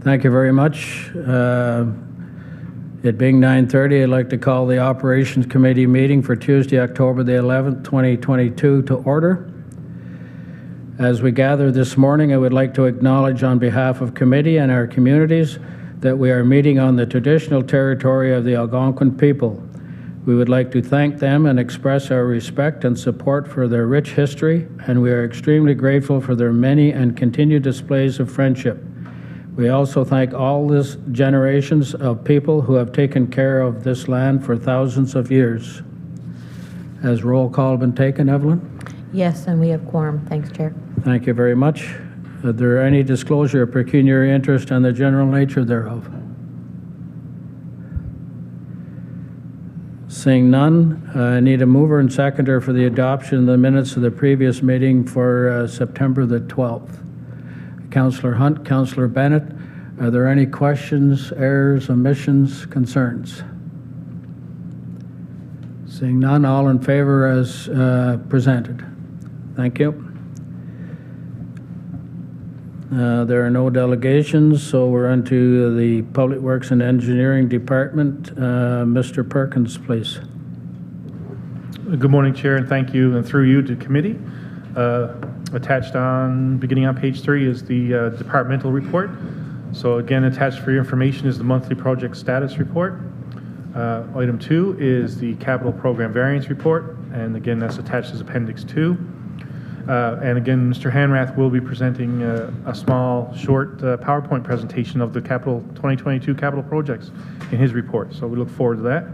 Thank you very much. It being 9:30, I'd like to call the Operations Committee meeting for Tuesday, October the 11th, 2022 to order. As we gather this morning, I would like to acknowledge on behalf of committee and our communities that we are meeting on the traditional territory of the Algonquin people. We would like to thank them and express our respect and support for their rich history, and we are extremely grateful for their many and continued displays of friendship. We also thank all these generations of people who have taken care of this land for thousands of years. Has roll call been taken, Evelyn? Yes, and we have quorum. Thanks, Chair. Thank you very much. Is there any disclosure of pecuniary interest and the general nature thereof? Seeing none, I need a mover and seconder for the adoption of the minutes of the previous meeting for September the 12th. Councillor Hunt, Councillor Bennett, are there any questions, errors, omissions, concerns? Seeing none, all in favor as presented. Thank you. There are no delegations, so we're on to the Public Works and Engineering Department. Mr. Perkins, please. Good morning, Chair, and thank you, and through you to committee. Attached on, beginning on page 3 is the departmental report. So again, attached for your information is the monthly project status report. Item 2 is the capital program variance report, and again, that's attached as Appendix 2. And again, Mr. Hanrath will be presenting a small, short PowerPoint presentation of the 2022 capital projects in his report. So we look forward to that.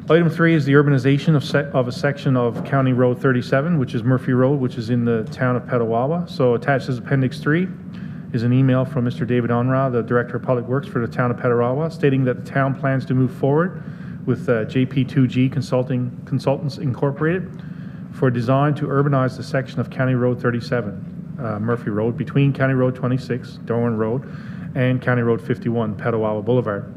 Item 3 is the urbanization of a section of County Road 37, which is Murphy Road, which is in the town of Petawawa. So attached as Appendix 3 is an email from Mr. David Onra, the Director of Public Works for the town of Petawawa, stating that the town plans to move forward with JP2G Consultants Incorporated for design to urbanize the section of County Road 37, Murphy Road, between County Road 26, Darwin Road, and County Road 51, Petawawa Boulevard.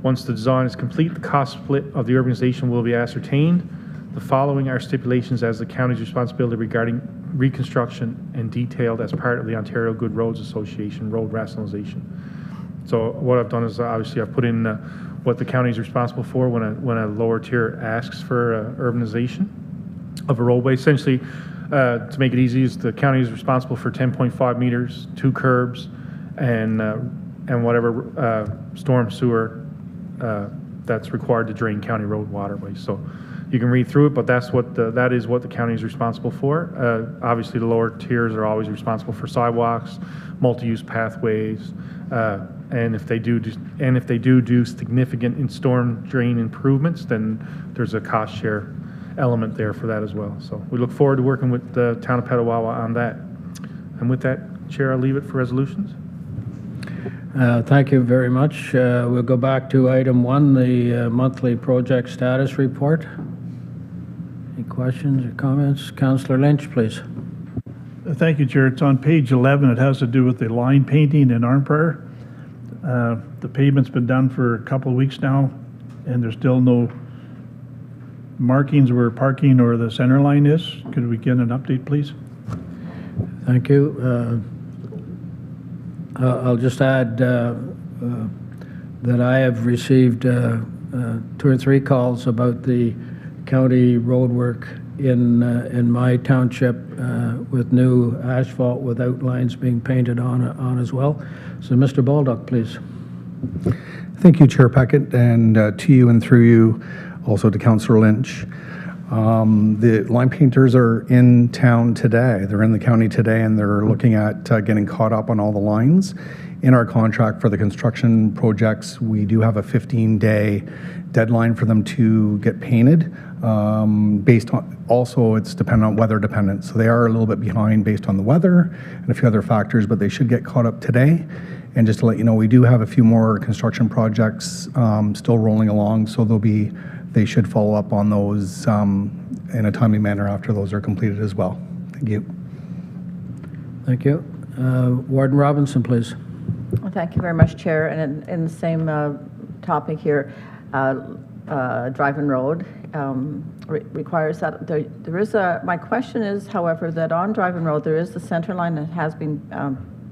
Once the design is complete, the cost split of the urbanization will be ascertained. The following are stipulations as the county's responsibility regarding reconstruction and detailed as part of the Ontario Good Roads Association road rationalization. So what I've done is obviously I've put in what the county is responsible for when a lower tier asks for urbanization of a roadway. Essentially, to make it easy, is the county is responsible for 10.5 meters, 2 curbs, and whatever storm sewer that's required to drain county road waterways. So you can read through it, but that is what the county is responsible for. Obviously, the lower tiers are always responsible for sidewalks, multi-use pathways, and if they do significant storm drain improvements, then there's a cost share element there for that as well. So we look forward to working with the town of Petawawa on that. And with that, Chair, I'll leave it for resolutions. Thank you very much. We'll go back to item 1, the monthly project status report. Any questions or comments? Councillor Lynch, please. Thank you, Chair. It's on page 11. It has to do with the line painting in Arnprior. The pavement's been done for a couple of weeks now, and there's still no markings where parking or the center line is. Could we get an update, please? Thank you. I'll just add that I have received 2 or 3 calls about the county road work in my township with new asphalt with outlines being painted on as well. So Mr. Baldock, please. Thank you, Chair Peckett, and to you and through you, also to Councillor Lynch. The line painters are in town today. They're in the county today, and they're looking at getting caught up on all the lines. In our contract for the construction projects, we do have a 15-day deadline for them to get painted. Based on, also it's dependent on weather dependent, so they are a little bit behind based on the weather and a few other factors, but they should get caught up today. And just to let you know, we do have a few more construction projects still rolling along, so they should follow up on those in a timely manner after those are completed as well. Thank you. Thank you. Warden Robinson, please. Well, thank you very much, Chair. And in the same topic here, Drive-In Road requires that there is my question is, however, that on Drive-In Road there is the center line that has been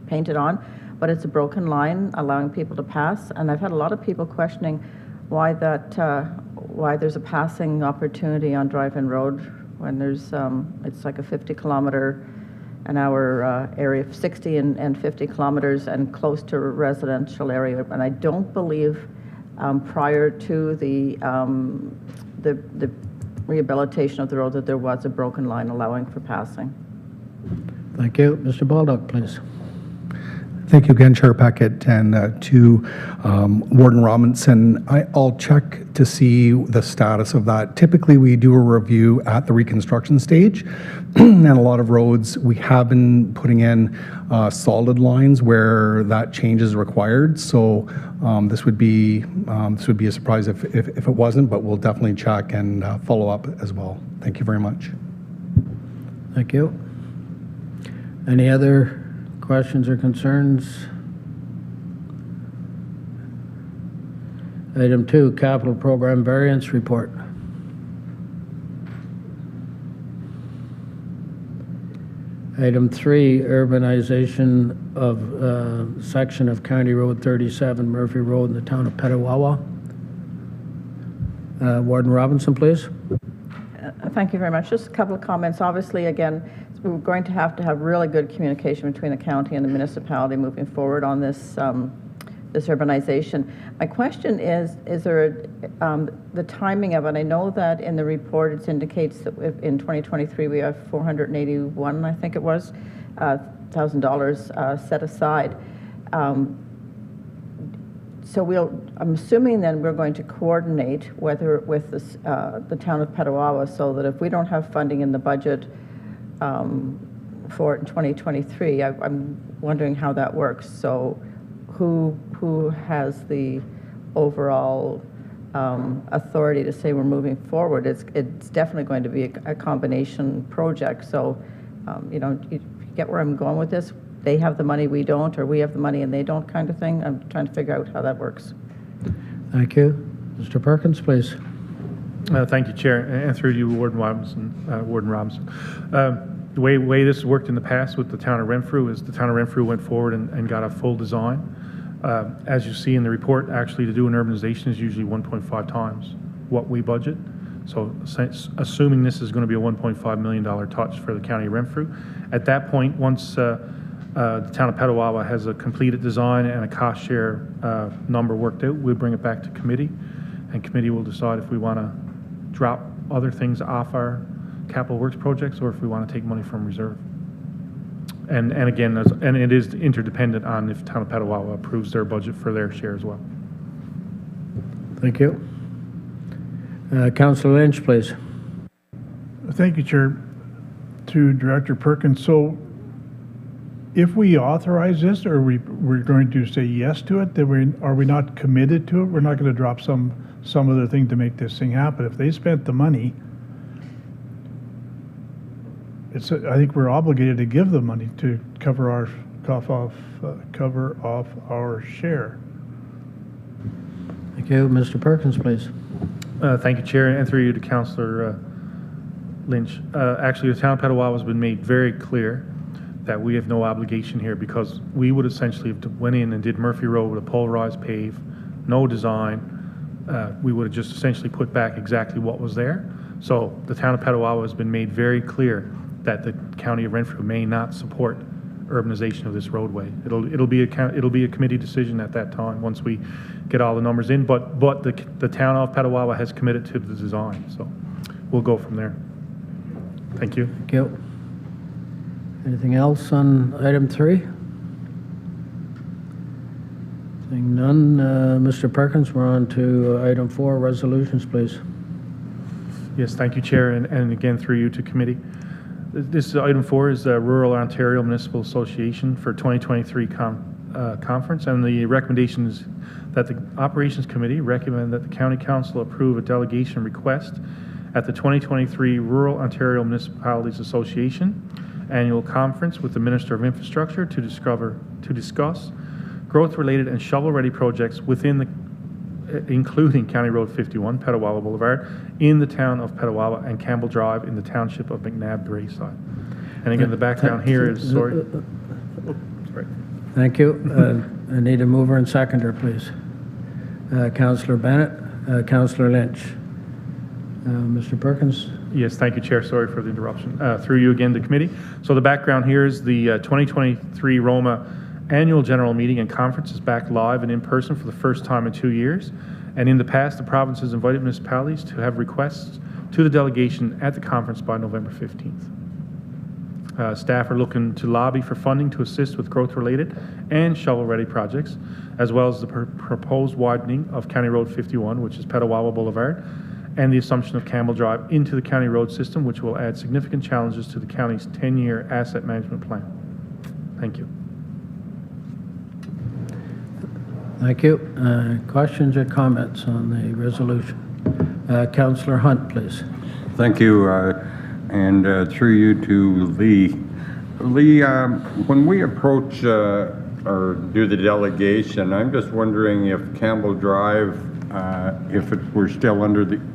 painted on, but it's a broken line allowing people to pass. And I've had a lot of people questioning why there's a passing opportunity on Drive-In Road when there's, it's like a 50-kilometer-an-hour area, 60 and 50 kilometers, and close to a residential area. And I don't believe prior to the rehabilitation of the road that there was a broken line allowing for passing. Thank you. Mr. Baldock, please. Thank you again, Chair Packett, and to Warden Robinson. I'll check to see the status of that. Typically, we do a review at the reconstruction stage, and a lot of roads we have been putting in solid lines where that change is required. So this would be a surprise if it wasn't, but we'll definitely check and follow up as well. Thank you very much. Thank you. Any other questions or concerns? Item 2, Capital Program Variance Report. Item 3, Urbanization of section of County Road 37, Murphy Road in the town of Petawawa. Warden Robinson, please. Thank you very much. Just a couple of comments. Obviously, again, we're going to have really good communication between the county and the municipality moving forward on this this urbanization. My question is there the timing of it? I know that in the report it indicates that in 2023 we have $481, I think it was, $1,000 set aside. So I'm assuming then we're going to coordinate with the town of Petawawa, so that if we don't have funding in the budget for it in 2023, I'm wondering how that works. So who has the overall authority to say we're moving forward? It's definitely going to be a combination project. So you get where I'm going with this? They have the money, we don't, or we have the money and they don't, kind of thing. I'm trying to figure out how that works. Thank you. Mr. Perkins, please. Thank you, Chair, and through you, Warden Robinson. The way this worked in the past with the town of Renfrew is the town of Renfrew went forward and got a full design. As you see in the report, actually to do an urbanization is usually 1.5 times what we budget. So assuming this is going to be a $1.5 million touch for the county of Renfrew, at that point, once the town of Petawawa has a completed design and a cost share number worked out, we'll bring it back to committee, and committee will decide if we want to drop other things off our capital works projects or if we want to take money from reserve. And again, it is interdependent on if town of Petawawa approves their budget for their share as well. Thank you. Councillor Lynch, please. Thank you, Chair. To Director Perkins, so if we authorize this, or we're going to say yes to it, then are we not committed to it? We're not going to drop some other thing to make this thing happen. If they spent the money, I think we're obligated to give the money to cover off our share. Thank you. Mr. Perkins, please. Thank you, Chair, and through you to Councillor Lynch. Actually, the town of Petawawa has been made very clear that we have no obligation here, because we would essentially have went in and did Murphy Road with a polarized pave, no design. We would have just essentially put back exactly what was there. So the town of Petawawa has been made very clear that the county of Renfrew may not support urbanization of this roadway. It'll be a committee decision at that time once we get all the numbers in. But the town of Petawawa has committed to the design, so we'll go from there. Thank you. Thank you. Anything else on item 3? Seeing none, Mr. Perkins, we're on to item 4, resolutions, please. Yes, thank you, Chair, and again through you to committee. This item 4 is the Rural Ontario Municipal Association for 2023 conference, and the recommendation is that the Operations Committee recommend that the County Council approve a delegation request at the 2023 Rural Ontario Municipalities Association Annual Conference with the Minister of Infrastructure to discuss growth-related and shovel-ready projects including County Road 51, Petawalla Boulevard, in the town of Petawawa, and Campbell Drive in the township of McNabb, Braeside. And again, the background here is, sorry. Right. Thank you. I need a mover and seconder, please. Councillor Bennett, Councillor Lynch. Mr. Perkins? Yes, thank you, Chair. Sorry for the interruption. Through you again to committee. So the background here is the 2023 Roma Annual General Meeting and Conference is back live and in person for the first time in 2 years. And in the past, the province has invited municipalities to have requests to the delegation at the conference by November 15th. Staff are looking to lobby for funding to assist with growth-related and shovel-ready projects, as well as the proposed widening of County Road 51, which is Petawawa Boulevard, and the assumption of Campbell Drive into the county road system, which will add significant challenges to the county's 10-year asset management plan. Thank you. Thank you. Questions or comments on the resolution? Councillor Hunt, please. Thank you, and through you to Lee. Lee, when we approach or do the delegation, I'm just wondering if Campbell Drive, if it were still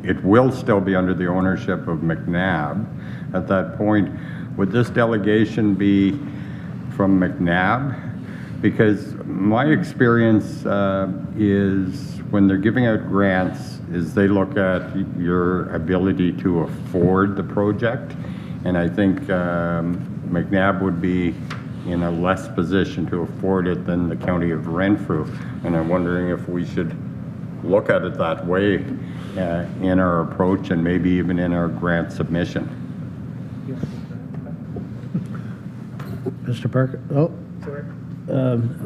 it will still be under the ownership of McNabb at that point. Would this delegation be from McNabb? Because my experience is when they're giving out grants is they look at your ability to afford the project. And I think McNabb would be in a less position to afford it than the county of Renfrew. And I'm wondering if we should look at it that way in our approach and maybe even in our grant submission. Mr. Perkins? Oh,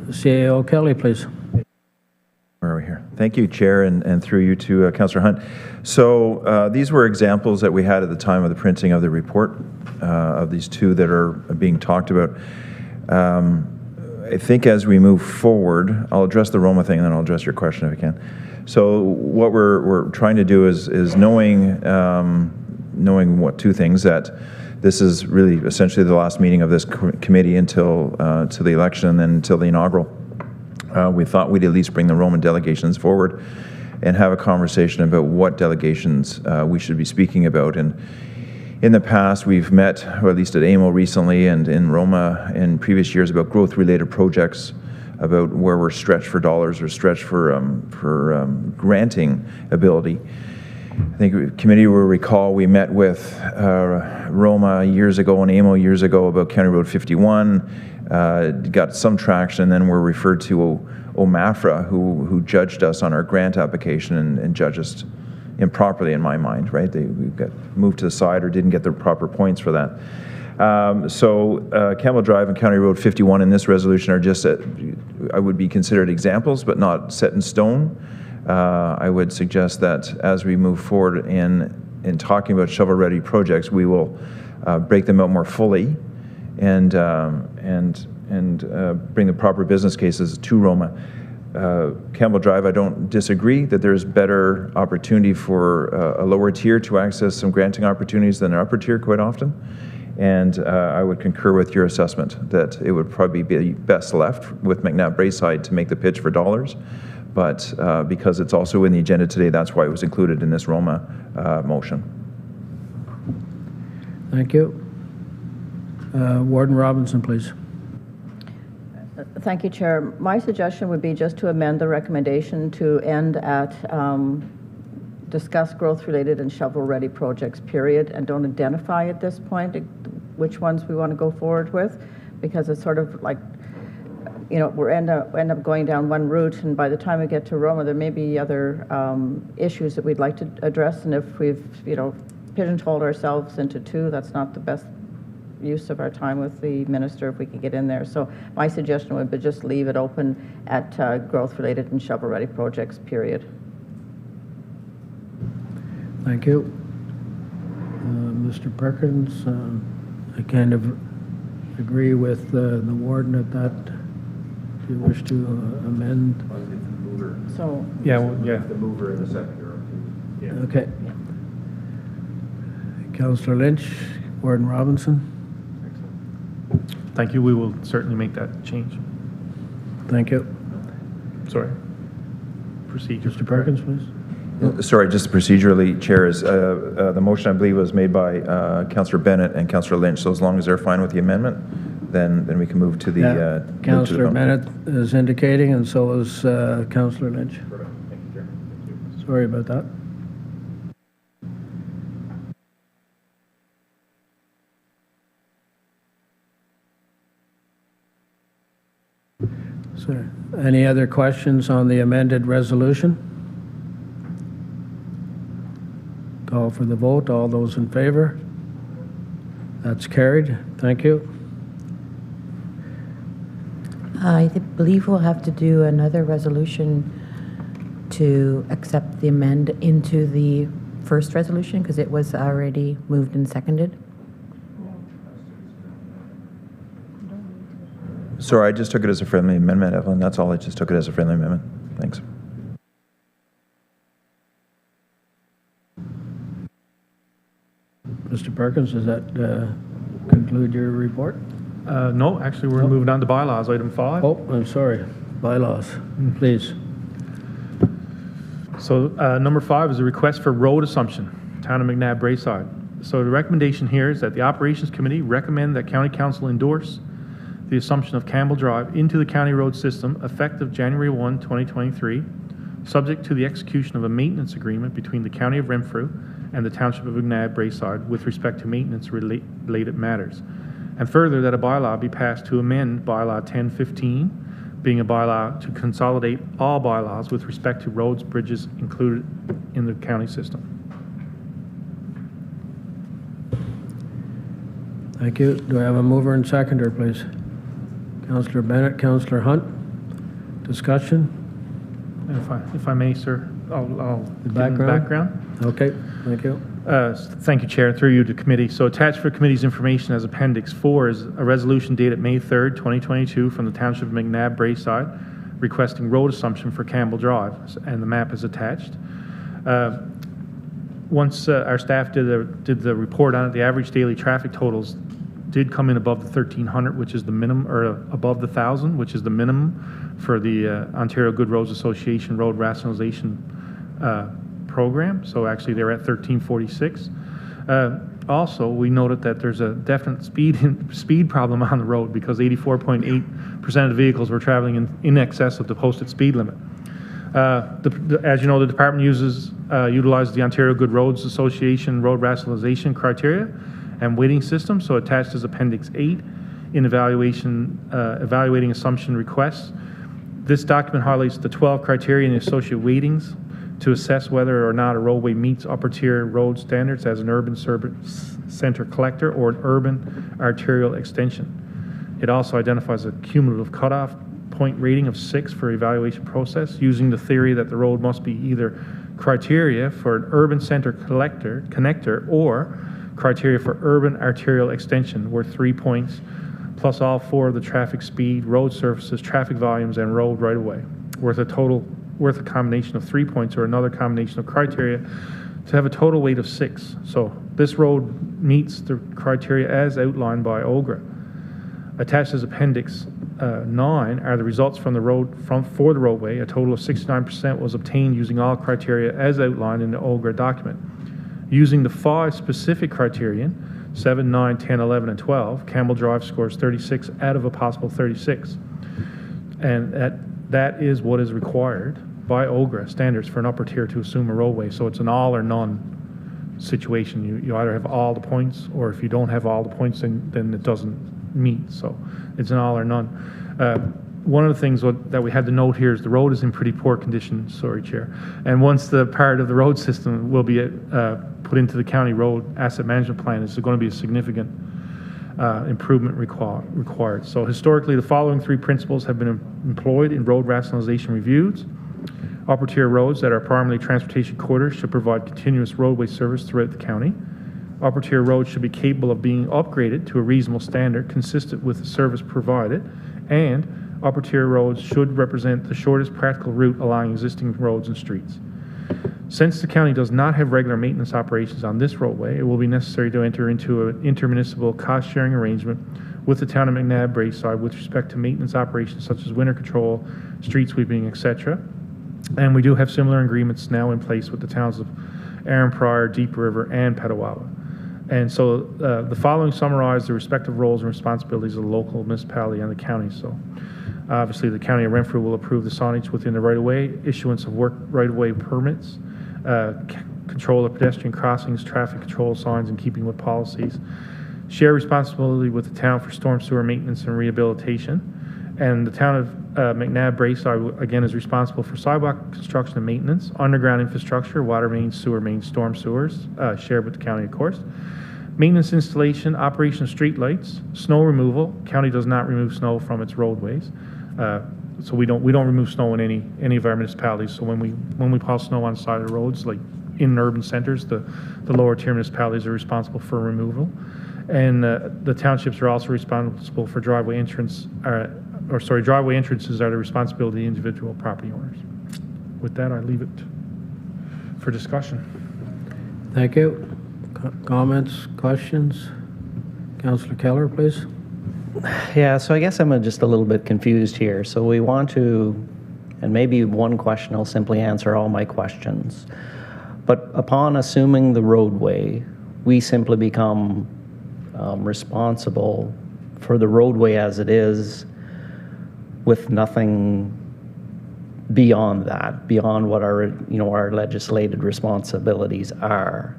CAO Kelly, please. Where are we here? Thank you, Chair, and through you to Councillor Hunt. So these were examples that we had at the time of the printing of the report of these two that are being talked about. I think as we move forward, I'll address the Roma thing and then I'll address your question if I can. So what we're trying to do is knowing what two things, that this is really essentially the last meeting of this committee until to the election and then until the inaugural. We thought we'd at least bring the Roman delegations forward and have a conversation about what delegations we should be speaking about. And in the past, we've met, or at least at AMO recently and in Roma in previous years, about growth-related projects, about where we're stretched for dollars or stretched for granting ability. I think the committee will recall we met with Roma years ago and AMO years ago about County Road 51, got some traction, and then were referred to OMAFRA, who judged us on our grant application and judged us improperly in my mind, right? We got moved to the side or didn't get the proper points for that. So Campbell Drive and County Road 51 in this resolution are just, I would be considered examples, but not set in stone. I would suggest that as we move forward in talking about shovel-ready projects, we will break them out more fully and bring the proper business cases to Roma. Campbell Drive, I don't disagree that there's better opportunity for a lower tier to access some granting opportunities than an upper tier quite often. And I would concur with your assessment that it would probably be best left with McNabb Braeside to make the pitch for dollars. But because it's also in the agenda today, that's why it was included in this Roma motion. Thank you. Warden Robinson, please. Thank you, Chair. My suggestion would be just to amend the recommendation to end at discuss growth-related and shovel-ready projects, period, and don't identify at this point which ones we want to go forward with, because it's sort of like, you know, we're end up going down one route, and by the time we get to Roma, there may be other issues that we'd like to address, and if we've, you know, pigeonholed ourselves into two, that's not the best use of our time with the minister if we could get in there. So my suggestion would be just leave it open at growth-related and shovel-ready projects, period. Thank you. Mr. Perkins, I kind of agree with the warden at that. Do you wish to amend? So Yeah, well, yeah. The mover and the seconder. Yeah. Okay. Councillor Lynch, Warden Robinson. Thank you. We will certainly make that change. Thank you. Sorry. Procedure. Mr. Perkins, please. Sorry, just procedurally, Chair, is the motion I believe was made by Councillor Bennett and Councillor Lynch. So as long as they're fine with the amendment, then we can move to the, Yeah, move to the Councillor vote. Bennett is indicating, and so is Councillor Lynch. Thank you, Chair. Thank you. Sorry about that. So, any other questions on the amended resolution? Call for the vote. All those in favor? That's carried. Thank you. I believe we'll have to do another resolution to accept the amend into the first resolution because it was already moved and seconded. Sorry, I just took it as a friendly amendment, Evelyn. That's all. I just took it as a friendly amendment. Thanks. Mr. Perkins, does that conclude your report? No, actually, we're moving on to bylaws, item 5. Oh, I'm sorry. Bylaws, please. So number 5 is a request for road assumption, Town of McNabb Braeside. So the recommendation here is that the Operations Committee recommend that County Council endorse the assumption of Campbell Drive into the county road system effective January 1, 2023, subject to the execution of a maintenance agreement between the County of Renfrew and the Township of McNabb Braeside with respect to maintenance-related matters. And further, that a bylaw be passed to amend Bylaw 1015, being a bylaw to consolidate all bylaws with respect to roads, bridges included in the county system. Thank you. Do I have a mover and seconder, please? Councillor Bennett, Councillor Hunt. Discussion? And if I may, sir, I'll give the background? background. Okay, thank you. Thank you, Chair, through you to committee. So attached for committee's information as Appendix 4 is a resolution dated May 3rd, 2022 from the Township of McNabb Braeside requesting road assumption for Campbell Drive, and the map is attached. Once our staff did the report on it, the average daily traffic totals did come in above the 1,300, which is the minimum, or above the 1,000, which is the minimum for the Ontario Good Roads Association Road Rationalization program. So actually they're at 1,346. Also, we noted that there's a definite speed problem on the road because 84.8% of the vehicles were traveling in excess of the posted speed limit. As you know, the department utilizes the Ontario Good Roads Association Road Rationalization criteria and weighting system. So attached is Appendix 8 in evaluating assumption requests. This document highlights the 12 criteria and the associated weightings to assess whether or not a roadway meets upper tier road standards as an urban service center collector or an urban arterial extension. It also identifies a cumulative cutoff point rating of 6 for evaluation process using the theory that the road must be either criteria for an urban center connector or criteria for urban arterial extension, where 3 points plus all 4 of the traffic speed, road surfaces, traffic volumes, and road right-of-way, worth a combination of 3 points or another combination of criteria to have a total weight of 6. So this road meets the criteria as outlined by OGRA. Attached as Appendix 9 are the results from the for the roadway. A total of 69% was obtained using all criteria as outlined in the OGRA document. Using the 5 specific criterion, 7, 9, 10, 11, and 12, Campbell Drive scores 36 out of a possible 36. And that is what is required by OGRA standards for an upper tier to assume a roadway. So it's an all or none situation. You either have all the points, or if you don't have all the points, then it doesn't meet. So it's an all or none. One of the things that we had to note here is the road is in pretty poor condition, sorry, Chair. And once the part of the road system will be put into the county road asset management plan, it's going to be a significant improvement required. So historically, the following 3 principles have been employed in road rationalization reviews. Upper tier roads that are primarily transportation corridors should provide continuous roadway service throughout the county. Upper tier roads should be capable of being upgraded to a reasonable standard consistent with the service provided, and upper tier roads should represent the shortest practical route along existing roads and streets. Since the county does not have regular maintenance operations on this roadway, it will be necessary to enter into an intermunicipal cost-sharing arrangement with the town of McNabb Braeside with respect to maintenance operations such as winter control, street sweeping, etc. And we do have similar agreements now in place with the towns of Aaron Pryor, Deep River, and Petawawa. And so the following summarize the respective roles and responsibilities of the local municipality and the county. So obviously the county of Renfrew will approve the signage within the right-of-way, issuance of work right-of-way permits, control of pedestrian crossings, traffic control signs in keeping with policies, share responsibility with the town for storm sewer maintenance and rehabilitation. And the town of McNabb Braeside, again, is responsible for sidewalk construction and maintenance, underground infrastructure, water mains, sewer mains, storm sewers, shared with the county, of course. Maintenance, installation, operation of street lights, snow removal. County does not remove snow from its roadways. So we don't remove snow in any of our municipalities. So when we pile snow on the side of the roads, like in urban centers, the lower tier municipalities are responsible for removal. And the townships are also responsible for driveway entrances are the responsibility of individual property owners. With that, I leave it for discussion. Thank you. Comments, questions? Councillor Keller, please. Yeah, so I guess I'm just a little bit confused here. So we want to, and maybe one question will simply answer all my questions. But upon assuming the roadway, we simply become responsible for the roadway as it is, with nothing beyond that, beyond what our legislated responsibilities are.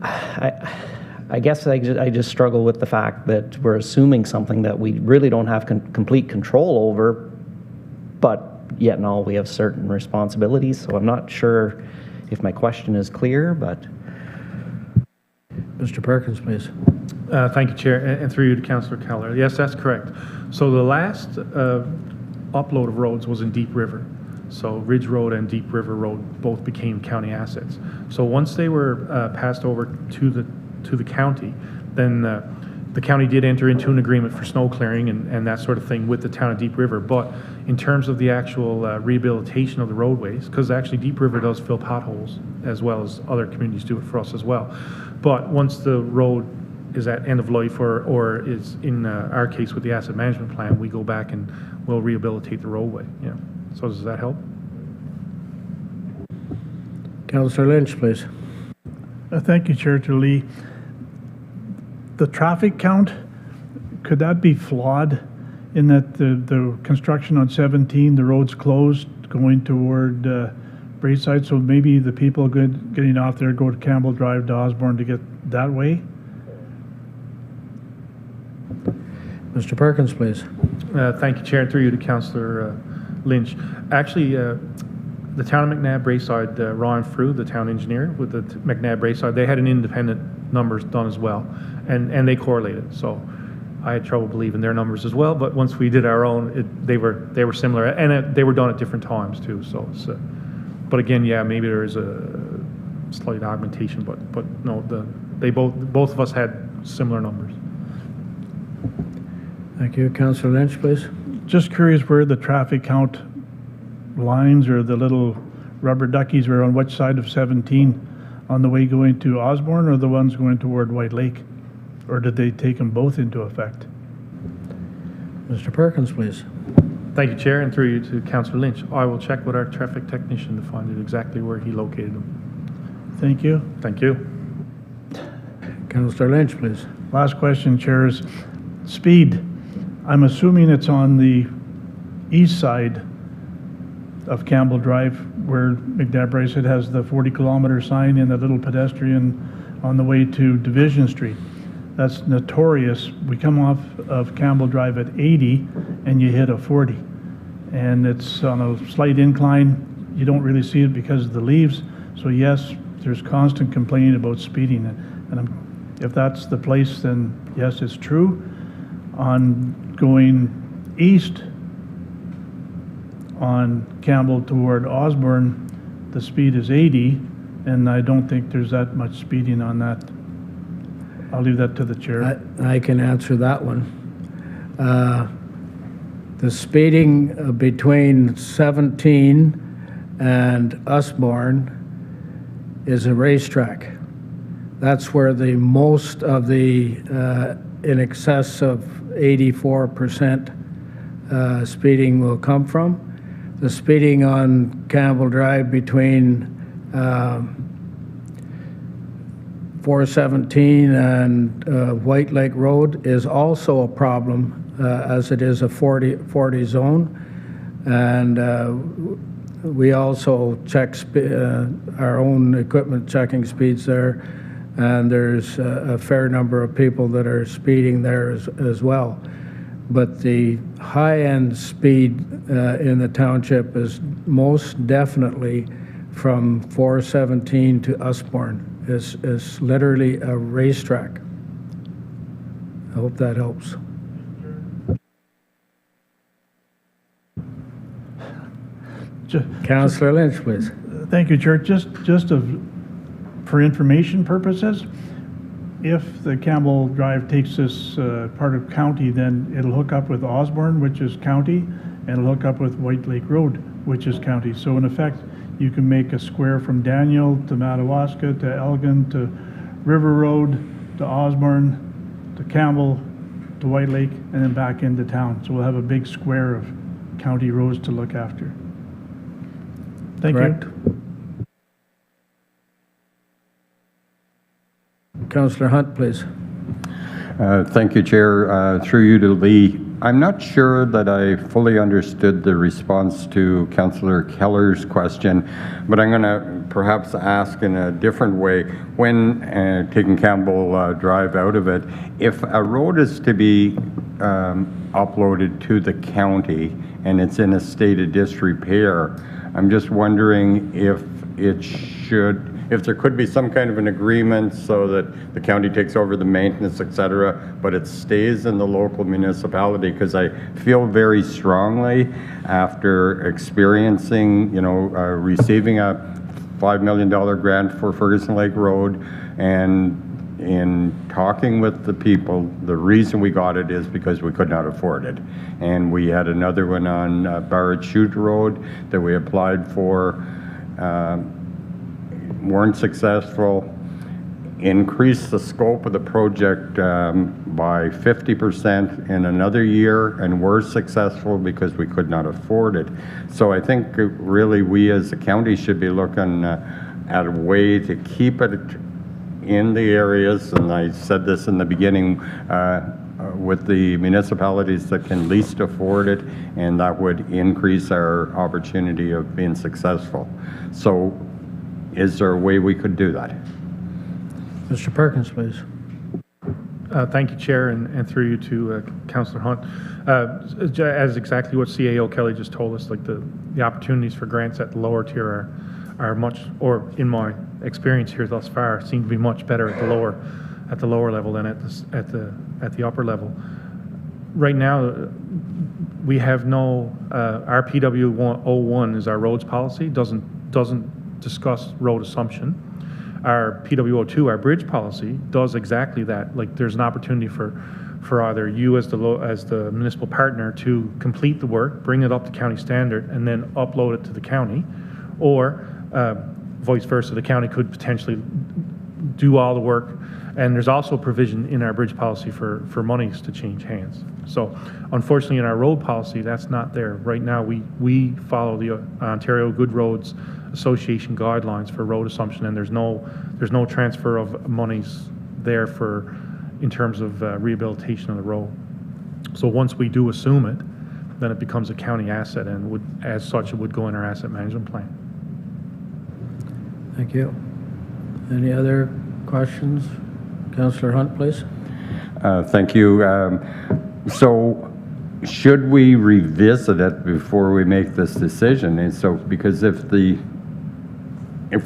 I guess I just struggle with the fact that we're assuming something that we really don't have complete control over, but yet and all we have certain responsibilities. So I'm not sure if my question is clear, but. Mr. Perkins, please. Thank you, Chair, and through you to Councillor Keller. Yes, that's correct. So the last upload of roads was in Deep River. So Ridge Road and Deep River Road both became county assets. So once they were passed over to the county, then the county did enter into an agreement for snow clearing and that sort of thing with the town of Deep River. But in terms of the actual rehabilitation of the roadways, because actually Deep River does fill potholes as well as other communities do it for us as well. But once the road is at end of life or is in our case with the asset management plan, we go back and we'll rehabilitate the roadway. Yeah. So does that help? Councillor Lynch, please. Thank you, Chair Lee. The traffic count, could that be flawed in that the construction on 17, the road's closed going toward Braeside, so maybe the people getting off there go to Campbell Drive to Osborne to get that way? Mr. Perkins, please. Thank you, Chair, and through you to Councillor Lynch. Actually, the town of McNabb Braeside, Ron Frew, the town engineer with the McNabb Braeside, they had an independent numbers done as well, and they correlated. So I had trouble believing their numbers as well, but once we did our own, they were similar, and they were done at different times too. So it's, but again, yeah, maybe there is a slight augmentation, but no, they both of us had similar numbers. Thank you. Councillor Lynch, please. Just curious where the traffic count lines or the little rubber duckies were on which side of 17, on the way going to Osborne or the ones going toward White Lake? Or did they take them both into effect? Mr. Perkins, please. Thank you, Chair, and through you to Councillor Lynch. I will check with our traffic technician to find out exactly where he located them. Thank you. Thank you. Councillor Lynch, please. Last question, Chair, is speed. I'm assuming it's on the east side of Campbell Drive where McNabb Braeside has the 40-kilometer sign and the little pedestrian on the way to Division Street. That's notorious. We come off of Campbell Drive at 80 and you hit a 40. And it's on a slight incline. You don't really see it because of the leaves. So yes, there's constant complaining about speeding. And if that's the place, then yes, it's true. On going east on Campbell toward Osborne, the speed is 80, and I don't think there's that much speeding on that. I'll leave that to the chair. I can answer that one. The speeding between 17 and Osborne is a racetrack. That's where the most of the in excess of 84% speeding will come from. The speeding on Campbell Drive between 417 and White Lake Road is also a problem, as it is a 40 zone. And we also check our own equipment checking speeds there, and there's a fair number of people that are speeding there as well. But the high-end speed in the township is most definitely from 417 to Usborne. Is literally a racetrack. I hope that helps. Councillor Lynch, please. Thank you, Chair. Just for information purposes, if the Campbell Drive takes this part of county, then it'll hook up with Osborne, which is county, and it'll hook up with White Lake Road, which is county. So in effect, you can make a square from Daniel to Madawaska to Elgin to River Road to Osborne to Campbell to White Lake and then back into town. So we'll have a big square of county roads to look after. Thank Correct. you. Councillor Hunt, please. Thank you, Chair. Through you to Lee. I'm not sure that I fully understood the response to Councillor Keller's question, but I'm going to perhaps ask in a different way. When taking Campbell Drive out of it, if a road is to be uploaded to the county and it's in a state of disrepair, I'm just wondering if there could be some kind of an agreement so that the county takes over the maintenance, et cetera, but it stays in the local municipality, because I feel very strongly after experiencing, receiving a $5 million grant for Ferguson Lake Road, and in talking with the people, the reason we got it is because we could not afford it. And we had another one on Barrett Chute Road that we applied for, weren't successful, increased the scope of the project by 50% in another year, and were successful because we could not afford it. So I think really we as a county should be looking at a way to keep it in the areas, and I said this in the beginning, with the municipalities that can least afford it, and that would increase our opportunity of being successful. So is there a way we could do that? Mr. Perkins, please. Thank you, Chair, and through you to Councillor Hunt. As exactly what CAO Kelly just told us, like the opportunities for grants at the lower tier are much, or in my experience here thus far, seem to be much better at the lower level than at the upper level. Right now, we have no our PW01 is our roads policy, doesn't discuss road assumption. Our PW02, our bridge policy, does exactly that. Like, there's an opportunity for either you as the municipal partner to complete the work, bring it up to county standard, and then upload it to the county, or vice versa. The county could potentially do all the work, and there's also provision in our bridge policy for monies to change hands. So unfortunately in our road policy, that's not there. Right now we follow the Ontario Good Roads Association guidelines for road assumption, and there's no transfer of monies there in terms of rehabilitation of the road. So once we do assume it, then it becomes a county asset, and as such it would go in our asset management plan. Thank you. Any other questions? Councillor Hunt, please. Thank you. So should we revisit it before we make this decision? And so, because if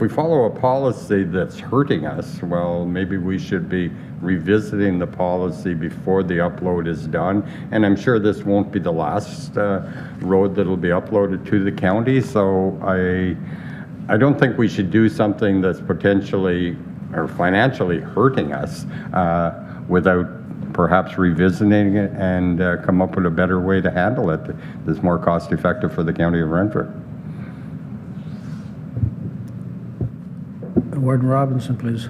we follow a policy that's hurting us, well, maybe we should be revisiting the policy before the upload is done. And I'm sure this won't be the last road that'll be uploaded to the county. So I don't think we should do something that's potentially or financially hurting us without perhaps revisiting it and come up with a better way to handle it that's more cost effective for the county of Renfrew. Warden Robinson, please.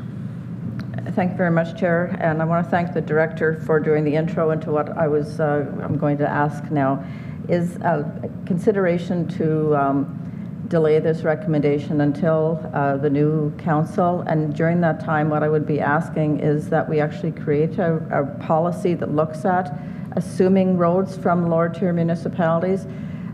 Thank you very much, Chair, and I want to thank the Director for doing the intro into what I'm going to ask now. Is consideration to delay this recommendation until the new council. And during that time, what I would be asking is that we actually create a policy that looks at assuming roads from lower tier municipalities.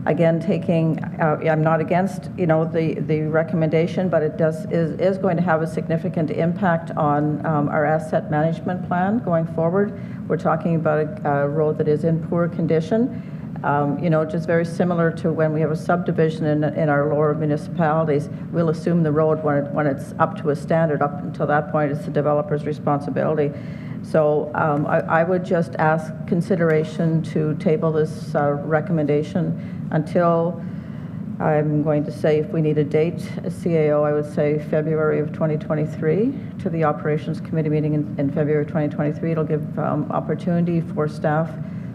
Again, taking, I'm not against, the recommendation, but it is going to have a significant impact on our asset management plan going forward. We're talking about a road that is in poor condition. Just very similar to when we have a subdivision in our lower municipalities, we'll assume the road when it's up to a standard. Up until that point, it's the developer's responsibility. So I would just ask consideration to table this recommendation until, I'm going to say, if we need a date, a CAO, I would say February of 2023 to the Operations Committee meeting in February 2023. It'll give opportunity for staff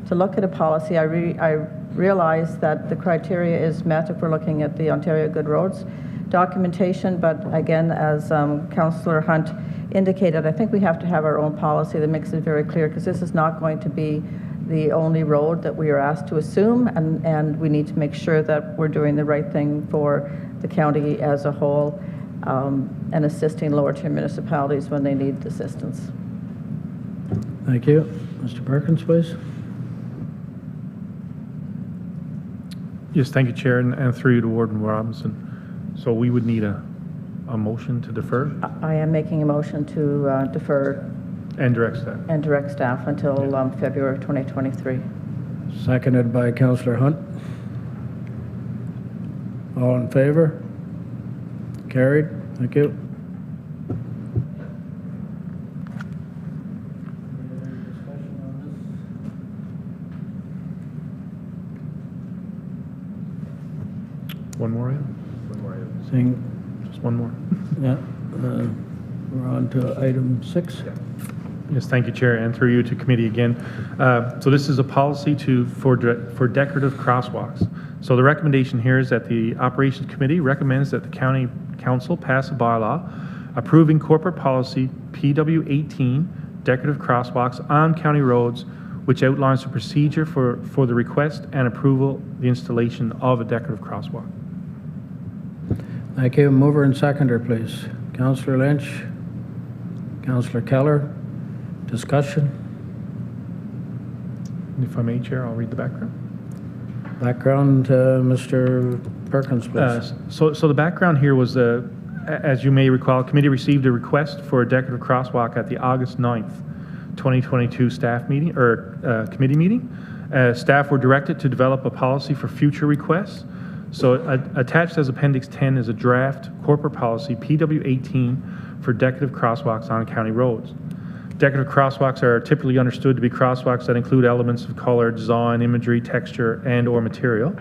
to look at a policy. I realize that the criteria is met if we're looking at the Ontario Good Roads documentation, but again, as Councillor Hunt indicated, I think we have to have our own policy that makes it very clear, because this is not going to be the only road that we are asked to assume, and we need to make sure that we're doing the right thing for the county as a whole, and assisting lower tier municipalities when they need assistance. Thank you. Mr. Perkins, please. Yes, thank you, Chair, and through you to Warden Robinson. So we would need a motion to defer? I am making a motion to defer And direct staff. and direct staff until February of 2023. Seconded by Councillor Hunt. All in favor? Carried. Thank you. One more item? Seeing, Just one more. yeah, we're on to item 6. Yes, thank you, Chair, and through you to committee again. So this is a policy for decorative crosswalks. So the recommendation here is that the Operations Committee recommends that the County Council pass a bylaw approving corporate policy PW18 decorative crosswalks on county roads, which outlines the procedure for the request and approval the installation of a decorative crosswalk. Thank you. Mover and seconder, please. Councillor Lynch, Councillor Keller. Discussion. If I may, Chair, I'll read the background. Background, Mr. Perkins, please. So the background here was, as you may recall, committee received a request for a decorative crosswalk at the August 9th, 2022 staff meeting, or committee meeting. Staff were directed to develop a policy for future requests. So attached as Appendix 10 is a draft corporate policy, PW18, for decorative crosswalks on county roads. Decorative crosswalks are typically understood to be crosswalks that include elements of color, design, imagery, texture, and/or material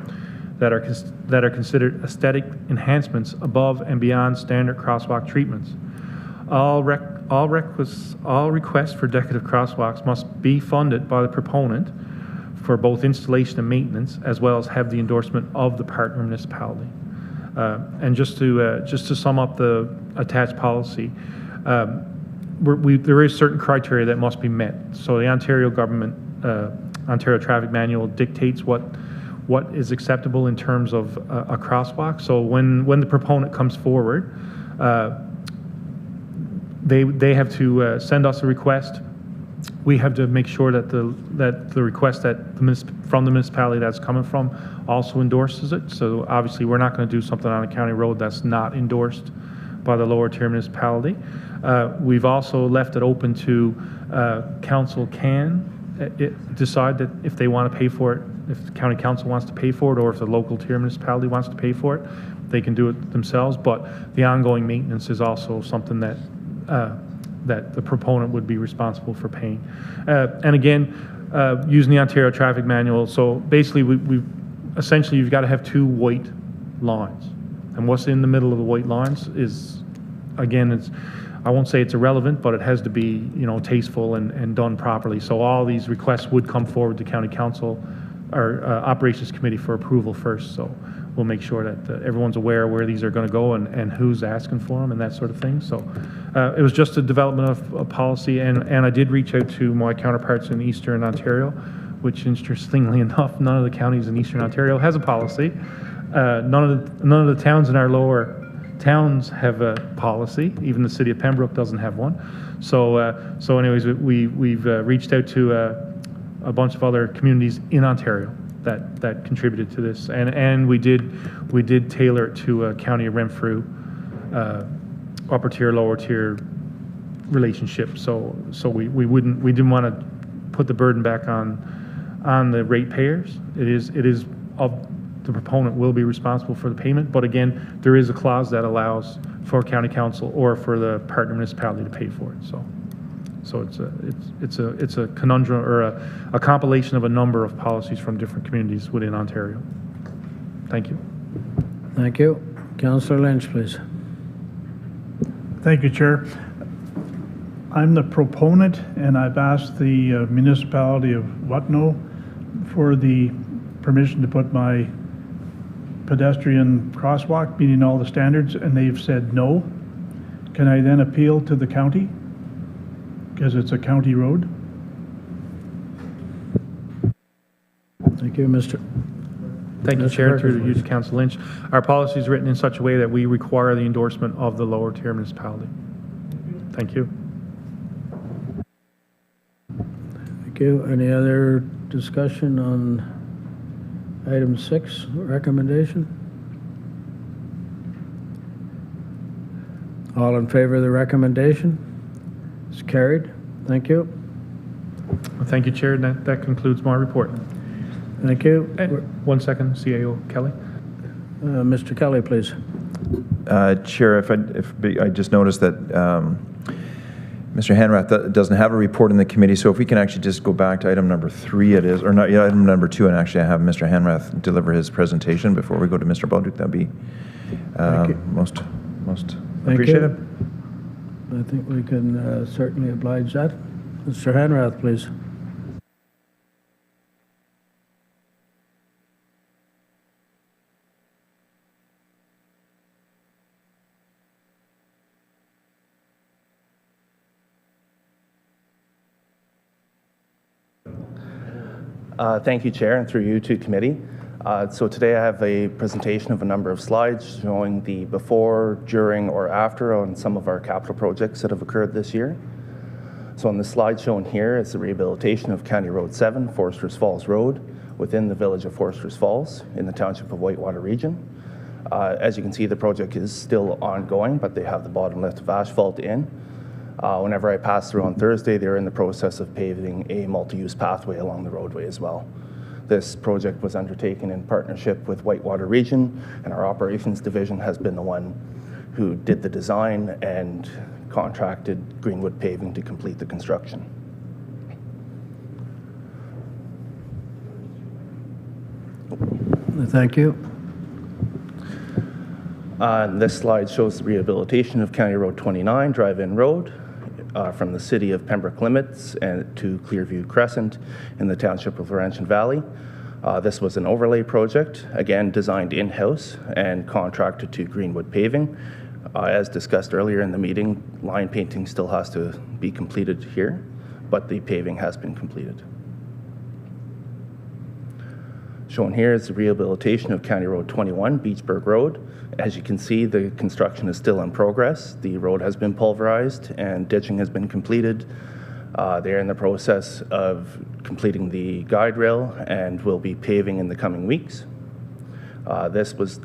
that are considered aesthetic enhancements above and beyond standard crosswalk treatments. All requests for decorative crosswalks must be funded by the proponent for both installation and maintenance, as well as have the endorsement of the partner municipality. And just to sum up the attached policy, there is certain criteria that must be met. So the Ontario government, Ontario Traffic Manual dictates what is acceptable in terms of a crosswalk. So when the proponent comes forward, they have to send us a request. We have to make sure that the request from the municipality that's coming from also endorses it. So obviously, we're not going to do something on a county road that's not endorsed by the lower tier municipality. We've also left it open to council can decide that if they want to pay for it, if the county council wants to pay for it, or if the local tier municipality wants to pay for it, they can do it themselves. But the ongoing maintenance is also something that the proponent would be responsible for paying. And again, using the Ontario Traffic Manual, so basically essentially you've got to have two white lines. And what's in the middle of the white lines is, again, I won't say it's irrelevant, but it has to be, tasteful and done properly. So all these requests would come forward to County Council or Operations Committee for approval first. So we'll make sure that everyone's aware where these are going to go and who's asking for them and that sort of thing. So it was just a development of a policy, and I did reach out to my counterparts in Eastern Ontario, which interestingly enough, none of the counties in Eastern Ontario has a policy. None of the towns in our lower towns have a policy. Even the city of Pembroke doesn't have one. So anyways, we've reached out to a bunch of other communities in Ontario that contributed to this, and we did tailor it to a County of Renfrew upper tier, lower tier relationship. So we didn't want to put the burden back on the ratepayers. It is of the proponent will be responsible for the payment, but again, there is a clause that allows for county council or for the partner municipality to pay for it. So it's a conundrum, or a compilation of a number of policies from different communities within Ontario. Thank you. Thank you. Councillor Lynch, please. Thank you, Chair. I'm the proponent, and I've asked the municipality of Whatno for the permission to put my pedestrian crosswalk, meeting all the standards, and they've said no. Can I then appeal to the county? Because it's a county road. Thank you, Mr. Thank you, Mr. Chair, Parker, through you to please. Council Lynch. Our policy is written in such a way that we require the endorsement of the lower tier municipality. Thank you. Thank you. Any other discussion on item 6, recommendation? All in favor of the recommendation? It's carried. Thank you. Thank you, Chair. That concludes my report. Thank you. 1 second, CAO Kelly. Mr. Kelly, please. Chair, if I just noticed that Mr. Hanrath doesn't have a report in the committee, so if we can actually just go back to item number 3, it is, or not, yeah, item number 2, and actually have Mr. Hanrath deliver his presentation before we go to Mr. Balduke, that'd be most appreciated. I think we can certainly oblige that. Mr. Hanrath, please. Thank you, Chair, and through you to committee. So today I have a presentation of a number of slides showing the before, during, or after on some of our capital projects that have occurred this year. So on the slide shown here is the rehabilitation of County Road 7, Foresters Falls Road, within the village of Foresters Falls in the Township of Whitewater region. As you can see, the project is still ongoing, but they have the bottom lift of asphalt in. Whenever I passed through on Thursday, they were in the process of paving a multi-use pathway along the roadway as well. This project was undertaken in partnership with Whitewater Region, and our operations division has been the one who did the design and contracted Greenwood Paving to complete the construction. Thank you. This slide shows the rehabilitation of County Road 29, Drive-In Road, from the city of Pembroke limits and to Clearview Crescent in the township of Laurentian Valley. This was an overlay project, again designed in-house and contracted to Greenwood Paving. As discussed earlier in the meeting, line painting still has to be completed here, but the paving has been completed. Shown here is the rehabilitation of County Road 21, Beachburg Road. As you can see, the construction is still in progress. The road has been pulverized and ditching has been completed. They're in the process of completing the guide rail and will be paving in the coming weeks. This was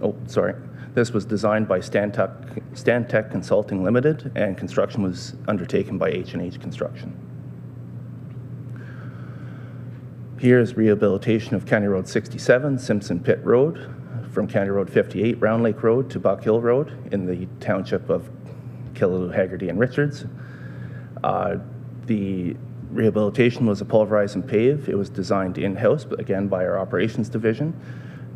designed by Stantec Consulting Limited, and construction was undertaken by H&H Construction. Here is rehabilitation of County Road 67, Simpson Pit Road, from County Road 58, Round Lake Road to Buck Hill Road in the township of Killalu, Hagerty, and Richards. The rehabilitation was a pulverize and pave. It was designed in-house, but again by our operations division.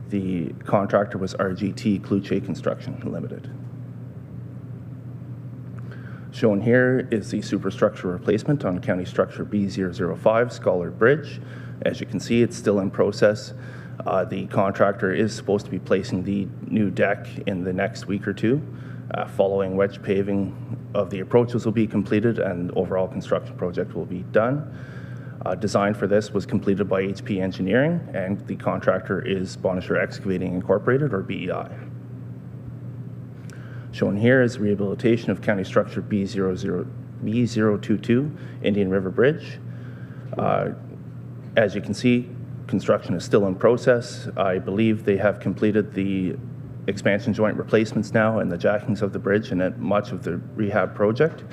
The contractor was RGT Kluche Construction Limited. Shown here is the superstructure replacement on County Structure B005, Scholar Bridge. As you can see, it's still in process. The contractor is supposed to be placing the new deck in the next week or two. Following wedge paving of the approaches will be completed and the overall construction project will be done. Design for this was completed by HP Engineering, and the contractor is Bonisher Excavating Incorporated, or BEI. Shown here is rehabilitation of county structure B022 Indian River Bridge. As you can see, construction is still in process. I believe they have completed the expansion joint replacements now and the jackings of the bridge and much of the rehab project.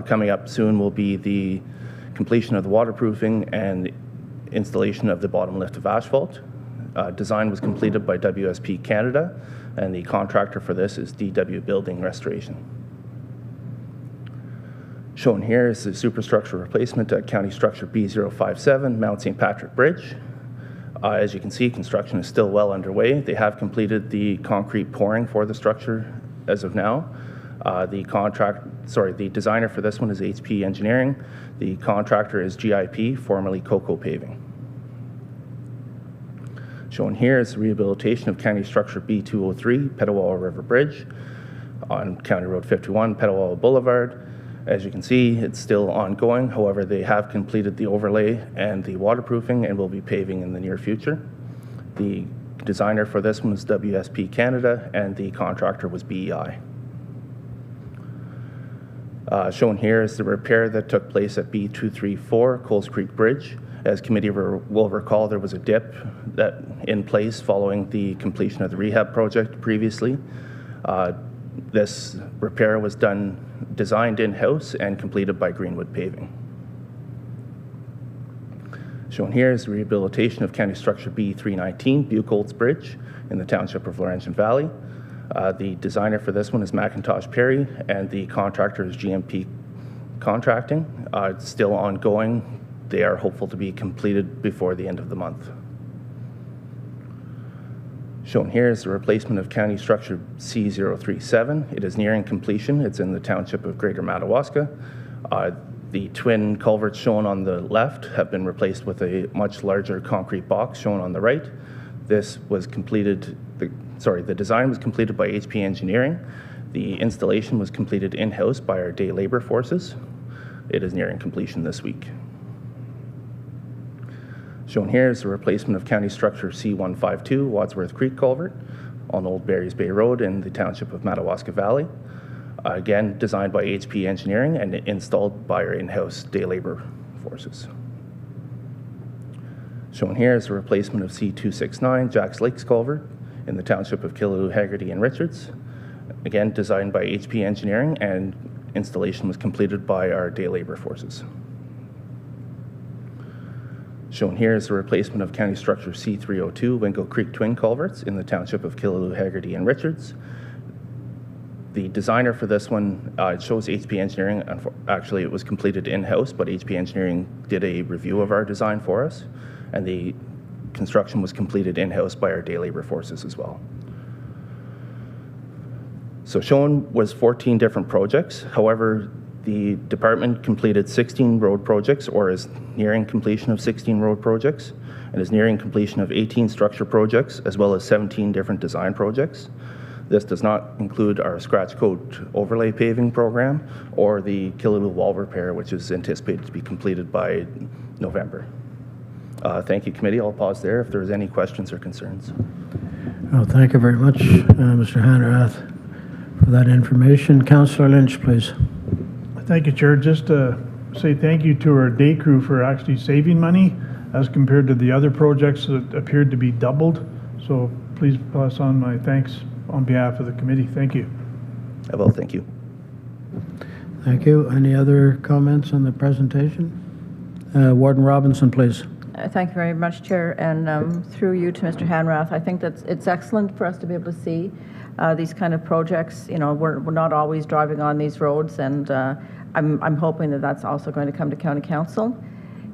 Coming up soon will be the completion of the waterproofing and installation of the bottom lift of asphalt. Design was completed by WSP Canada, and the contractor for this is DW Building Restoration. Shown here is the superstructure replacement at County Structure B057, Mount St. Patrick Bridge. As you can see, construction is still well underway. They have completed the concrete pouring for the structure as of now. The designer for this one is HP Engineering. The contractor is GIP, formerly Coco Paving. Shown here is the rehabilitation of County Structure B203, Petawalla River Bridge on County Road 51, Petawalla Boulevard. As you can see, it's still ongoing. However, they have completed the overlay and the waterproofing and will be paving in the near future. The designer for this one was WSP Canada, and the contractor was BEI. Shown here is the repair that took place at B234 Coles Creek Bridge. As committee will recall, there was a dip in place following the completion of the rehab project previously. This repair was designed in-house and completed by Greenwood Paving. Shown here is the rehabilitation of County Structure B319 Bucoltz Bridge in the Township of Laurentian Valley. The designer for this one is McIntosh Perry, and the contractor is GMP Contracting. It's still ongoing. They are hopeful to be completed before the end of the month. Shown here is the replacement of County Structure C037. It is nearing completion. It's in the Township of Greater Madawaska. The twin culverts shown on the left have been replaced with a much larger concrete box shown on the right. This was completed, the design was completed by HP Engineering. The installation was completed in-house by our day labor forces. It is nearing completion this week. Shown here is the replacement of County Structure C152 Wadsworth Creek Culvert on Old Barry's Bay Road in the Township of Madawaska Valley. Again, designed by HP Engineering and installed by our in-house day labor forces. Shown here is the replacement of C269 Jacks Lakes Culvert in the Township of Killalu, Hagerty, and Richards. Again, designed by HP Engineering, and installation was completed by our day labor forces. Shown here is the replacement of County Structure C302 Winco Creek Twin Culverts in the Township of Killalu, Hagerty, and Richards. The designer for this one, it shows HP Engineering. Actually, it was completed in-house, but HP Engineering did a review of our design for us, and the construction was completed in-house by our day labor forces as well. So shown was 14 different projects. However, the department completed 16 road projects, or is nearing completion of 16 road projects, and is nearing completion of 18 structure projects, as well as 17 different design projects. This does not include our scratch coat overlay paving program or the Killalu wall repair, which is anticipated to be completed by November. Thank you, committee. I'll pause there if there's any questions or concerns. Well, thank you very much, Mr. Hanrath, for that information. Councillor Lynch, please. Thank you, Chair. Just to say thank you to our day crew for actually saving money as compared to the other projects that appeared to be doubled. So please pass on my thanks on behalf of the committee. Thank you. I will. Thank you. Thank you. Any other comments on the presentation? Warden Robinson, please. Thank you very much, Chair, and through you to Mr. Hanrath. I think that it's excellent for us to be able to see these kind of projects. You know, we're not always driving on these roads, and I'm hoping that that's also going to come to County Council.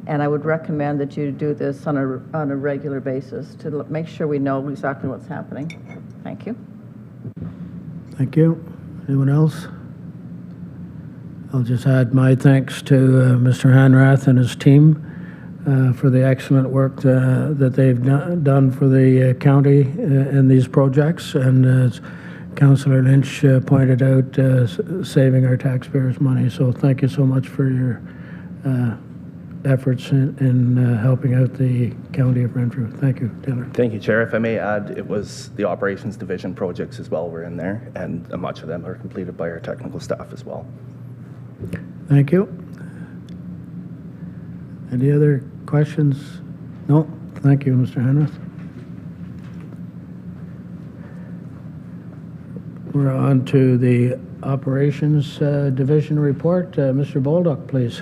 And I would recommend that you do this on a regular basis to make sure we know exactly what's happening. Thank you. Thank you. Anyone else? I'll just add my thanks to Mr. Hanrath and his team for the excellent work that they've done for the county in these projects. And as Councillor Lynch pointed out, saving our taxpayers money. So thank you so much for your efforts in helping out the county of Renfrew. Thank you, Taylor. Thank you, Chair. If I may add, it was the Operations Division projects as well were in there, and much of them are completed by our technical staff as well. Thank you. Any other questions? No? Thank you, Mr. Henrith. We're on to the Operations Division report. Mr. Bolduc, please.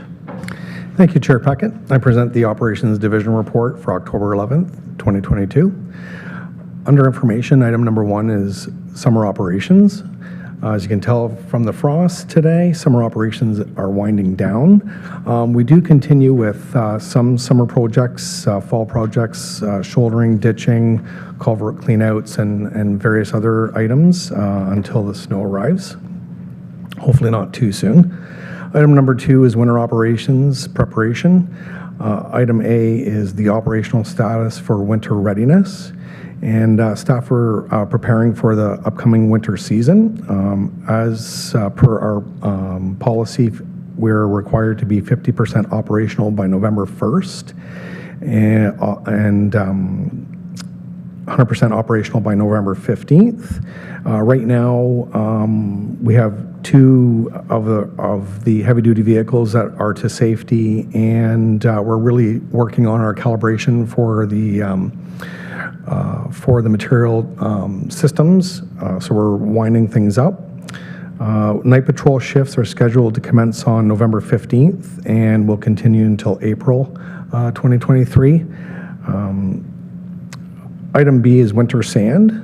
Thank you, Chair Puckett. I present the Operations Division report for October 11th, 2022. Under information, item number 1 is summer operations. As you can tell from the frost today, summer operations are winding down. We do continue with some summer projects, fall projects, shouldering, ditching, culvert cleanouts, and various other items until the snow arrives. Hopefully not too soon. Item number 2 is winter operations preparation. Item A is the operational status for winter readiness. And staff are preparing for the upcoming winter season. As per our policy, we're required to be 50% operational by November 1st and 100% operational by November 15th. Right now, we have 2 of the heavy-duty vehicles that are to safety, and we're really working on our calibration for the material systems, so we're winding things up. Night patrol shifts are scheduled to commence on November 15th and will continue until April 2023. Item B is winter sand.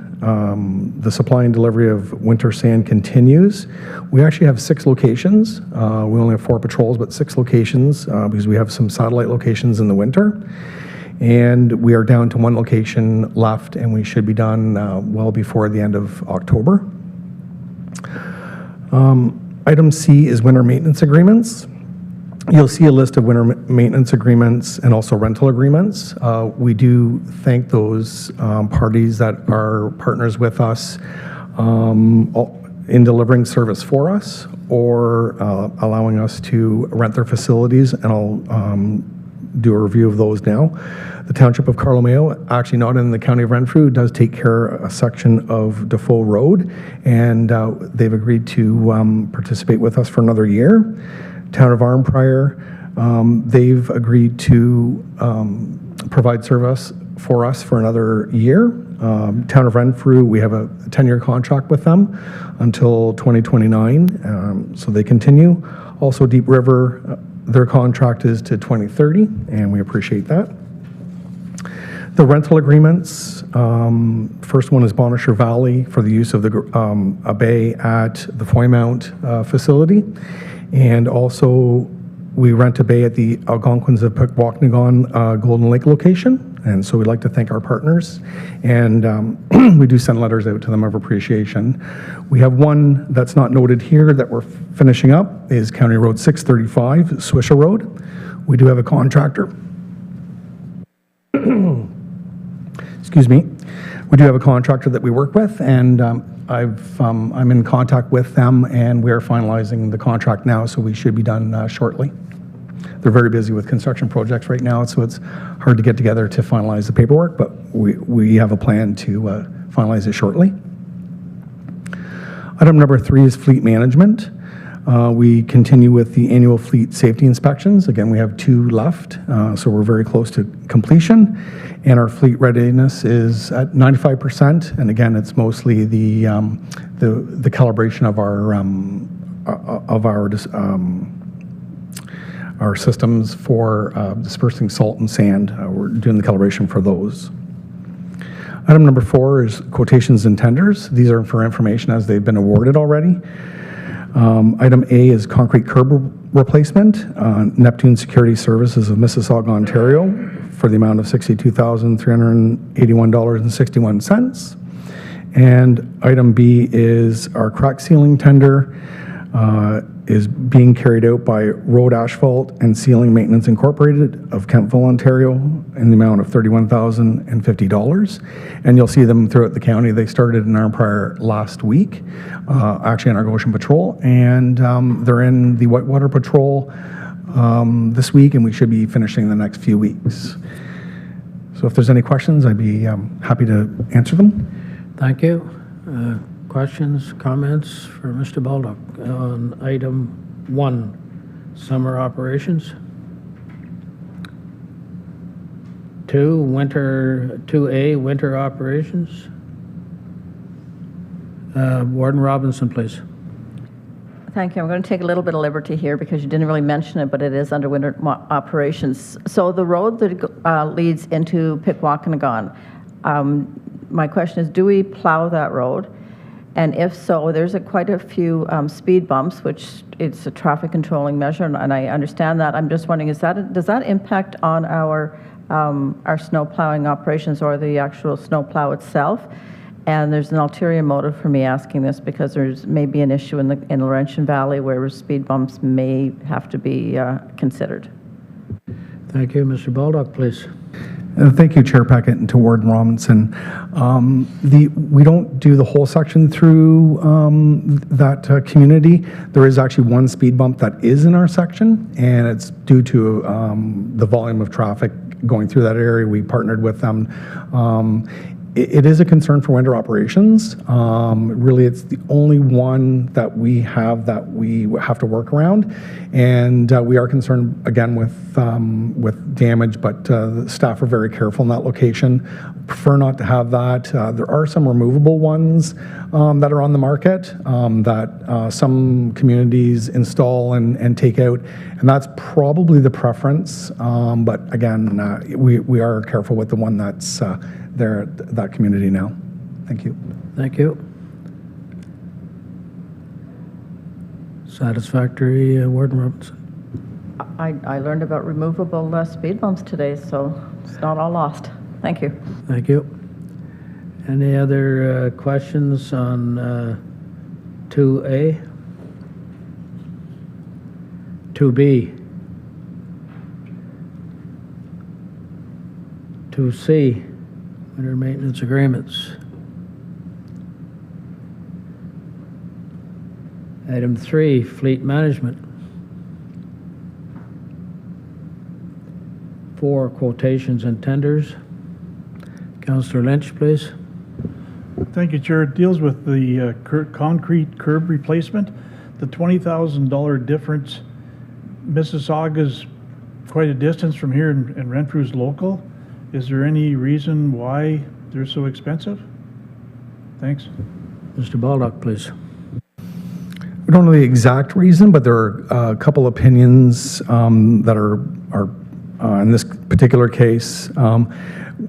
The supply and delivery of winter sand continues. We actually have 6 locations. We only have 4 patrols, but 6 locations because we have some satellite locations in the winter. And we are down to 1 location left, and we should be done well before the end of October. Item C is winter maintenance agreements. You'll see a list of winter maintenance agreements and also rental agreements. We do thank those parties that are partners with us in delivering service for us or allowing us to rent their facilities, and I'll do a review of those now. The Township of Carlomeo, actually not in the County of Renfrew, does take care of a section of Defoe Road, and they've agreed to participate with us for another year. Town of Arnprior, they've agreed to provide service for us for another year. Town of Renfrew, we have a 10-year contract with them until 2029, so they continue. Also Deep River, their contract is to 2030, and we appreciate that. The rental agreements, first one is Bonisher Valley for the use of a bay at the Foymount facility. And also, we rent a bay at the Algonquins of Wauknagon Golden Lake location. And so we'd like to thank our partners. And we do send letters out to them of appreciation. We have one that's not noted here that we're finishing up, is County Road 635, Swisher Road. We do have a contractor. Excuse me. We do have a contractor that we work with, and I'm in contact with them, and we are finalizing the contract now, so we should be done shortly. They're very busy with construction projects right now, so it's hard to get together to finalize the paperwork, but we have a plan to finalize it shortly. Item number 3 is fleet management. We continue with the annual fleet safety inspections. Again, we have 2 left, so we're very close to completion. And our fleet readiness is at 95%. And again, it's mostly the calibration of our systems for dispersing salt and sand. We're doing the calibration for those. Item number 4 is quotations and tenders. These are for information as they've been awarded already. Item A is concrete curb replacement, Neptune Security Services of Mississauga, Ontario, for the amount of $62,381.61. And item B is our crack sealing tender, is being carried out by Road Asphalt and Sealing Maintenance Incorporated of Kentville, Ontario, in the amount of $31,050. And you'll see them throughout the county. They started in Arnprior last week, actually in our Goshen Patrol, and they're in the Whitewater Patrol, this week, and we should be finishing the next few weeks. So if there's any questions, I'd be happy to answer them. Thank you. Questions, comments for Mr. Baldock on item 1, summer operations? 2A, winter operations. Warden Robinson, please. Thank you. I'm going to take a little bit of liberty here because you didn't really mention it, but it is under winter operations. So the road that leads into Pikwakanagan, my question is, do we plow that road? And if so, there's quite a few speed bumps, which it's a traffic controlling measure, and I understand that. I'm just wondering, does that impact on our snow plowing operations or the actual snow plow itself? And there's an ulterior motive for me asking this because there's maybe an issue in Laurentian Valley where speed bumps may have to be considered. Thank you. Mr. Baldock, please. Thank you, Chair Packett, and to Warden Robinson. We don't do the whole section through that community. There is actually one speed bump that is in our section, and it's due to the volume of traffic going through that area. We partnered with them. It is a concern for winter operations. Really, it's the only one that we have to work around, and we are concerned again with damage. But the staff are very careful in that location. Prefer not to have that. There are some removable ones that are on the market that some communities install and take out, and that's probably the preference. But again, we are careful with the one that's there at that community now. Thank you. Thank you. Satisfactory, Warden Robinson? I learned about removable speed bumps today, so it's not all lost. Thank you. Thank you. Any other questions on 2A? 2B? 2C? Winter maintenance agreements. Item 3, fleet management. 4, quotations and tenders. Councillor Lynch, please. Thank you, Chair. It deals with the concrete curb replacement. The $20,000 difference. Mississauga's quite a distance from here, and Renfrew's local. Is there any reason why they're so expensive? Thanks. Mr. Baldock, please. We don't know the exact reason, but there are a couple opinions that are in this particular case.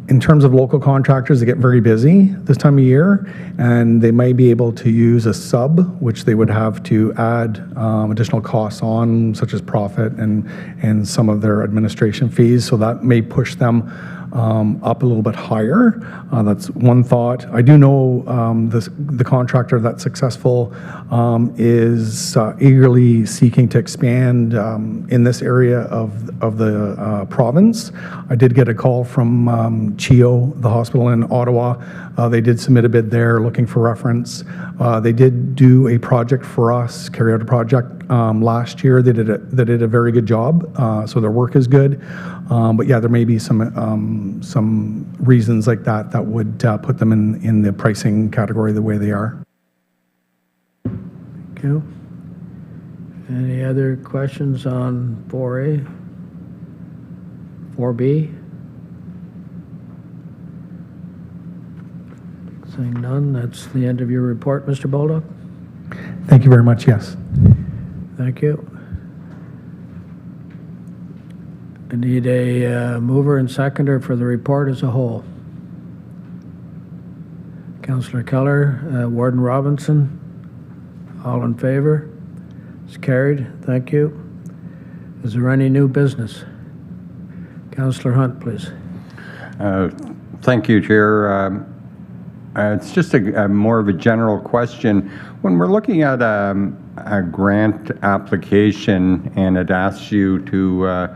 In terms of local contractors, they get very busy this time of year, and they may be able to use a sub, which they would have to add additional costs on, such as profit and some of their administration fees. So that may push them up a little bit higher. That's one thought. I do know the contractor that's successful is eagerly seeking to expand in this area of the province. I did get a call from CHIO, the hospital in Ottawa. They did submit a bid there looking for reference. They did do a project for us, carry out a project last year. They did a very good job, so their work is good. But yeah, there may be some reasons like that would put them in the pricing category the way they are. Thank you. Any other questions on 4A? 4B? Seeing none, that's the end of your report, Mr. Baldock. Thank you very much, yes. Thank you. I need a mover and seconder for the report as a whole. Councillor Keller, Warden Robinson, all in favor? It's carried. Thank you. Is there any new business? Councillor Hunt, please. Thank you, Chair. It's just a more of a general question. When we're looking at a grant application and it asks you to,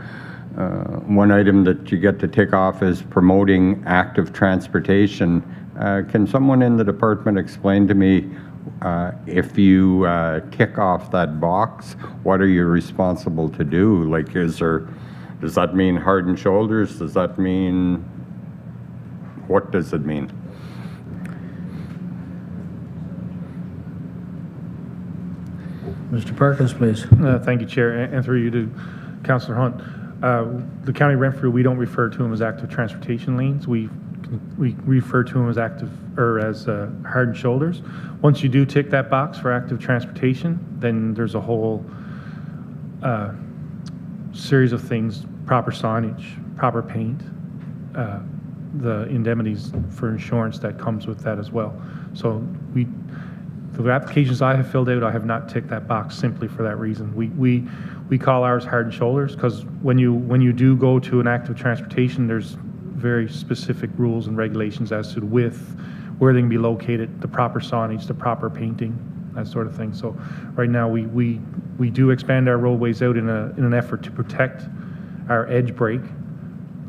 one item that you get to tick off is promoting active transportation, can someone in the department explain to me if you tick off that box, what are you responsible to do? Like, does that mean hardened shoulders? Does that mean, what does it mean? Mr. Perkins, please. Thank you, Chair, and through you to Councillor Hunt. The County of Renfrew, we don't refer to them as active transportation lanes. We refer to them as active, or as hardened shoulders. Once you do tick that box for active transportation, then there's a whole series of things: proper signage, proper paint, the indemnities for insurance that comes with that as well. So the applications I have filled out, I have not ticked that box simply for that reason. We call ours hardened shoulders because when you do go to an active transportation, there's very specific rules and regulations as to the width, where they can be located, the proper signage, the proper painting, that sort of thing. So right now we do expand our roadways out in an effort to protect our edge brake,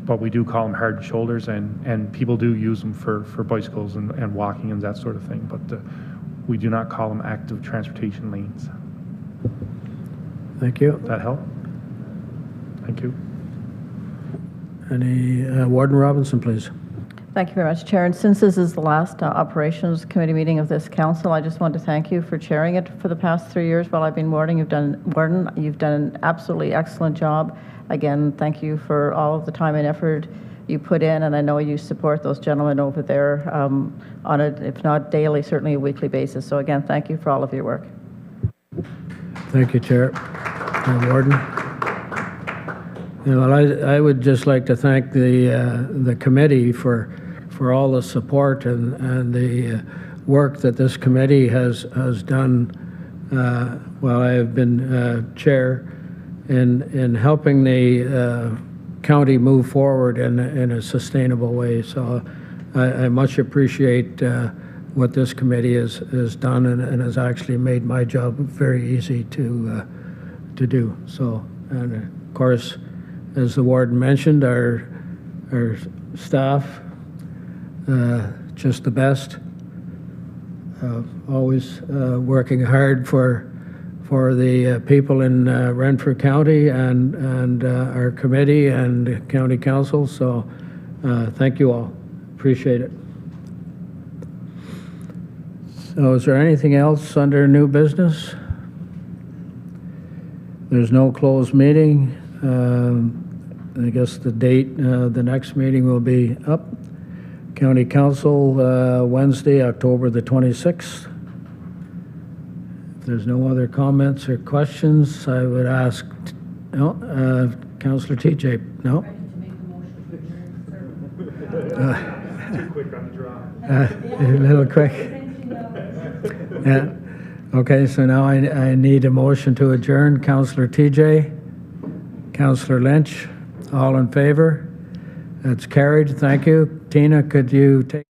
but we do call them hardened shoulders, and people do use them for bicycles and walking and that sort of thing. But we do not call them active transportation lanes. Thank you. Does that help? Thank you. Any, Warden Robinson, please. Thank you very much, Chair. And since this is the last Operations Committee meeting of this council, I just want to thank you for chairing it for the past 3 years while I've been warden. You've done an absolutely excellent job. Again, thank you for all of the time and effort you put in, and I know you support those gentlemen over there on a, if not daily, certainly a weekly basis. So again, thank you for all of your work. Thank you, Chair. Warden. Well, I would just like to thank the committee for all the support and the work that this committee has done while I have been chair in helping the county move forward in a sustainable way. So I much appreciate what this committee has done and has actually made my job very easy to do. So, and of course, as the warden mentioned, our staff, just the best. Always working hard for the people in Renfrew County and our committee and county council. So thank you all. Appreciate it. So is there anything else under new business? There's no closed meeting. I guess the date, the next meeting will be up. County Council, Wednesday, October the 26th. If there's no other comments or questions, I would ask, no, Councillor TJ, no? Too quick on the draw. A little quick. Yeah. Okay, so now I need a motion to adjourn. Councillor TJ, Councillor Lynch, all in favor? That's carried. Thank you. Tina, could you take